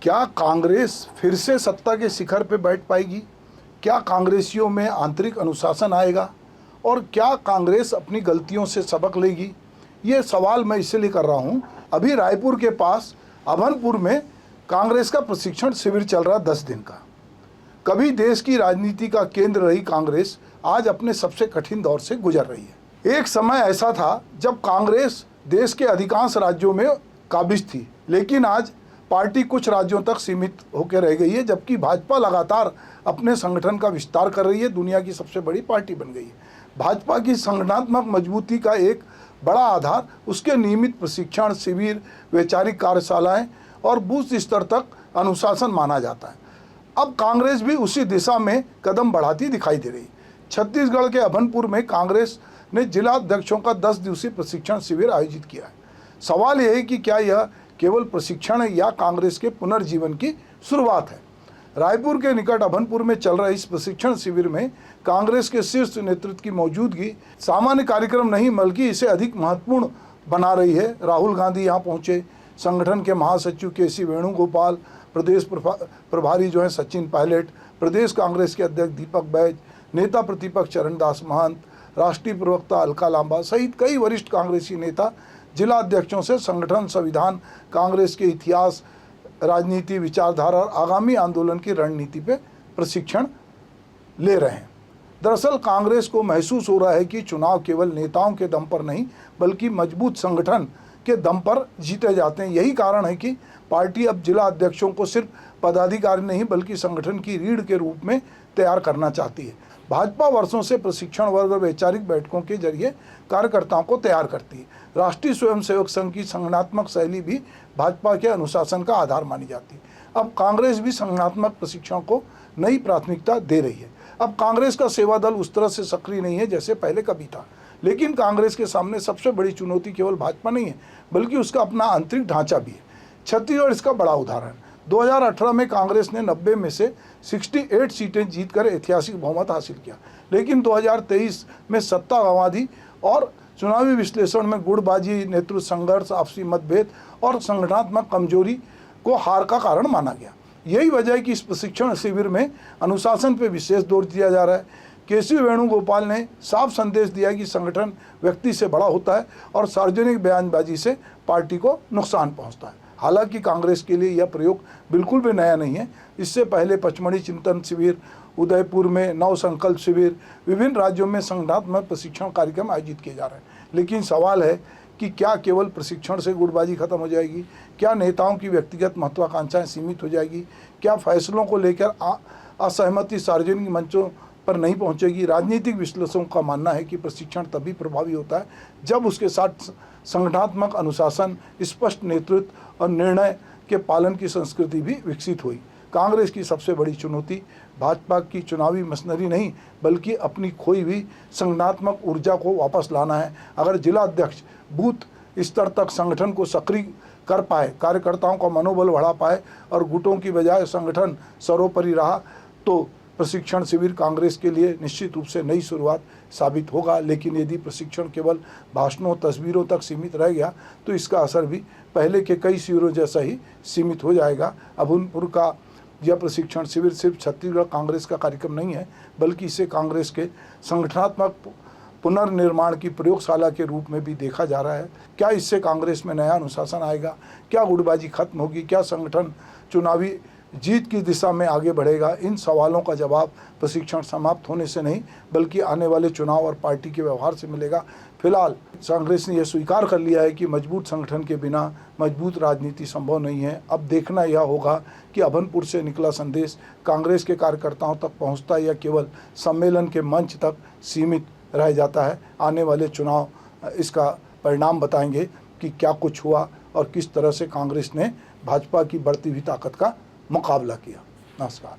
क्या कांग्रेस फिर से सत्ता के शिखर पर बैठ पाएगी? क्या कांग्रेसियों में आंतरिक अनुशासन आएगा? और क्या कांग्रेस अपनी गलतियों से सबक लेगी? ये सवाल मैं इसलिए कर रहा हूँ, अभी रायपुर के पास अभनपुर में कांग्रेस का प्रशिक्षण शिविर चल रहा 10 दिन का। कभी देश की राजनीति का केंद्र रही कांग्रेस आज अपने सबसे कठिन दौर से गुजर रही है। एक समय ऐसा था जब कांग्रेस देश के अधिकांश राज्यों में काबिज थी, लेकिन आज पार्टी कुछ राज्यों तक सीमित होकर रह गई है, जबकि भाजपा लगातार अपने संगठन का विस्तार कर रही है, दुनिया की सबसे बड़ी पार्टी बन गई है। भाजपा की संगठनात्मक मजबूती का एक बड़ा आधार उसके नियमित प्रशिक्षण शिविर, वैचारिक कार्यशालाएं और बूथ स्तर तक अनुशासन माना जाता है। अब कांग्रेस भी उसी दिशा में कदम बढ़ाती दिखाई दे रही है। छत्तीसगढ़ के अभनपुर में कांग्रेस ने जिला अध्यक्षों का 10 दिवसीय प्रशिक्षण शिविर आयोजित किया है। सवाल यह है कि क्या यह केवल प्रशिक्षण है या कांग्रेस के पुनर्जीवन की शुरुआत है? रायपुर के निकट अभनपुर में चल रहे इस प्रशिक्षण शिविर में कांग्रेस के शीर्ष नेतृत्व की मौजूदगी सामान्य कार्यक्रम नहीं बल्कि इसे अधिक महत्वपूर्ण बना रही है। राहुल गांधी यहाँ पहुँचे, संगठन के महासचिव केसी वेणुगोपाल, प्रदेश प्रभारी जो हैं सचिन पायलट, प्रदेश कांग्रेस के अध्यक्ष दीपक बैज, नेता प्रतिपक्ष चरणदास महंत, राष्ट्रीय प्रवक्ता अलका लांबा सहित कई वरिष्ठ कांग्रेसी नेता जिला अध्यक्षों से संगठन, संविधान, कांग्रेस के इतिहास, राजनीति, विचारधारा और आगामी आंदोलन की रणनीति पे प्रशिक्षण ले रहे हैं। दरअसल कांग्रेस को महसूस हो रहा है कि चुनाव केवल नेताओं के दम पर नहीं बल्कि मजबूत संगठन के दम पर जीते जाते हैं। यही कारण है कि पार्टी अब जिला अध्यक्षों को सिर्फ पदाधिकारी नहीं बल्कि संगठन की रीढ़ के रूप में तैयार करना चाहती है। भाजपा वर्षों से प्रशिक्षण वर्ग और वैचारिक बैठकों के जरिए कार्यकर्ताओं को तैयार करती है। राष्ट्रीय स्वयंसेवक संघ की संगठनात्मक शैली भी भाजपा के अनुशासन का आधार मानी जाती है। अब कांग्रेस भी संगठनात्मक प्रशिक्षण को नई प्राथमिकता दे रही है। अब कांग्रेस का सेवा दल उस तरह से सक्रिय नहीं है जैसे पहले कभी था, लेकिन कांग्रेस के सामने सबसे बड़ी चुनौती केवल भाजपा नहीं है बल्कि उसका अपना आंतरिक ढांचा भी है। छत्तीसगढ़ इसका बड़ा उदाहरण। 2018 में कांग्रेस ने 90 में से 68 सीटें जीतकर ऐतिहासिक बहुमत हासिल किया, लेकिन 2023 में सत्ता गंवा दी और चुनावी विश्लेषण में गुटबाजी, नेतृत्व संघर्ष, आपसी मतभेद और संगठनात्मक कमजोरी को हार का कारण माना गया। यही वजह है कि इस प्रशिक्षण शिविर में अनुशासन पर विशेष जोर दिया जा रहा है। केसी वेणुगोपाल ने साफ संदेश दिया कि संगठन व्यक्ति से बड़ा होता है और सार्वजनिक बयानबाजी से पार्टी को नुकसान पहुंचता है। हालांकि कांग्रेस के लिए यह प्रयोग बिल्कुल भी नया नहीं है। इससे पहले पचमढ़ी चिंतन शिविर, उदयपुर में नव संकल्प शिविर, विभिन्न राज्यों में संगठनात्मक प्रशिक्षण कार्यक्रम आयोजित किए जा रहे हैं। लेकिन सवाल है कि क्या केवल प्रशिक्षण से गुटबाजी खत्म हो जाएगी? क्या नेताओं की व्यक्तिगत महत्वाकांक्षाएं सीमित हो जाएगी? क्या फैसलों को लेकर असहमति सार्वजनिक मंचों पर नहीं पहुंचेगी? राजनीतिक विश्लेषकों का मानना है कि प्रशिक्षण तभी प्रभावी होता है जब उसके साथ संगठनात्मक अनुशासन, स्पष्ट नेतृत्व और निर्णय के पालन की संस्कृति भी विकसित हुई। कांग्रेस की सबसे बड़ी चुनौती भाजपा की चुनावी मशीनरी नहीं बल्कि अपनी खोई हुई संगठनात्मक ऊर्जा को वापस लाना है। अगर जिला अध्यक्ष बूथ स्तर तक संगठन को सक्रिय कर पाए, कार्यकर्ताओं का मनोबल बढ़ा पाए और गुटों की बजाय संगठन सर्वोपरि रहा तो प्रशिक्षण शिविर कांग्रेस के लिए निश्चित रूप से नई शुरुआत साबित होगा। लेकिन यदि प्रशिक्षण केवल भाषणों, तस्वीरों तक सीमित रह गया तो इसका असर भी पहले के कई शिविरों जैसा ही सीमित हो जाएगा। अभनपुर का यह प्रशिक्षण शिविर सिर्फ छत्तीसगढ़ कांग्रेस का कार्यक्रम नहीं है बल्कि इसे कांग्रेस के संगठनात्मक पुनर्निर्माण की प्रयोगशाला के रूप में भी देखा जा रहा है। क्या इससे कांग्रेस में नया अनुशासन आएगा? क्या गुटबाजी खत्म होगी? क्या संगठन चुनावी जीत की दिशा में आगे बढ़ेगा? इन सवालों का जवाब प्रशिक्षण समाप्त होने से नहीं बल्कि आने वाले चुनाव और पार्टी के व्यवहार से मिलेगा। फिलहाल कांग्रेस ने यह स्वीकार कर लिया है कि मजबूत संगठन के बिना मजबूत राजनीति संभव नहीं है। अब देखना यह होगा कि अभनपुर से निकला संदेश कांग्रेस के कार्यकर्ताओं तक पहुंचता है या केवल सम्मेलन के मंच तक सीमित रह जाता है। आने वाले चुनाव इसका परिणाम बताएंगे कि क्या कुछ हुआ और किस तरह से कांग्रेस ने भाजपा की बढ़ती हुई ताकत का मुकाबला किया। नमस्कार।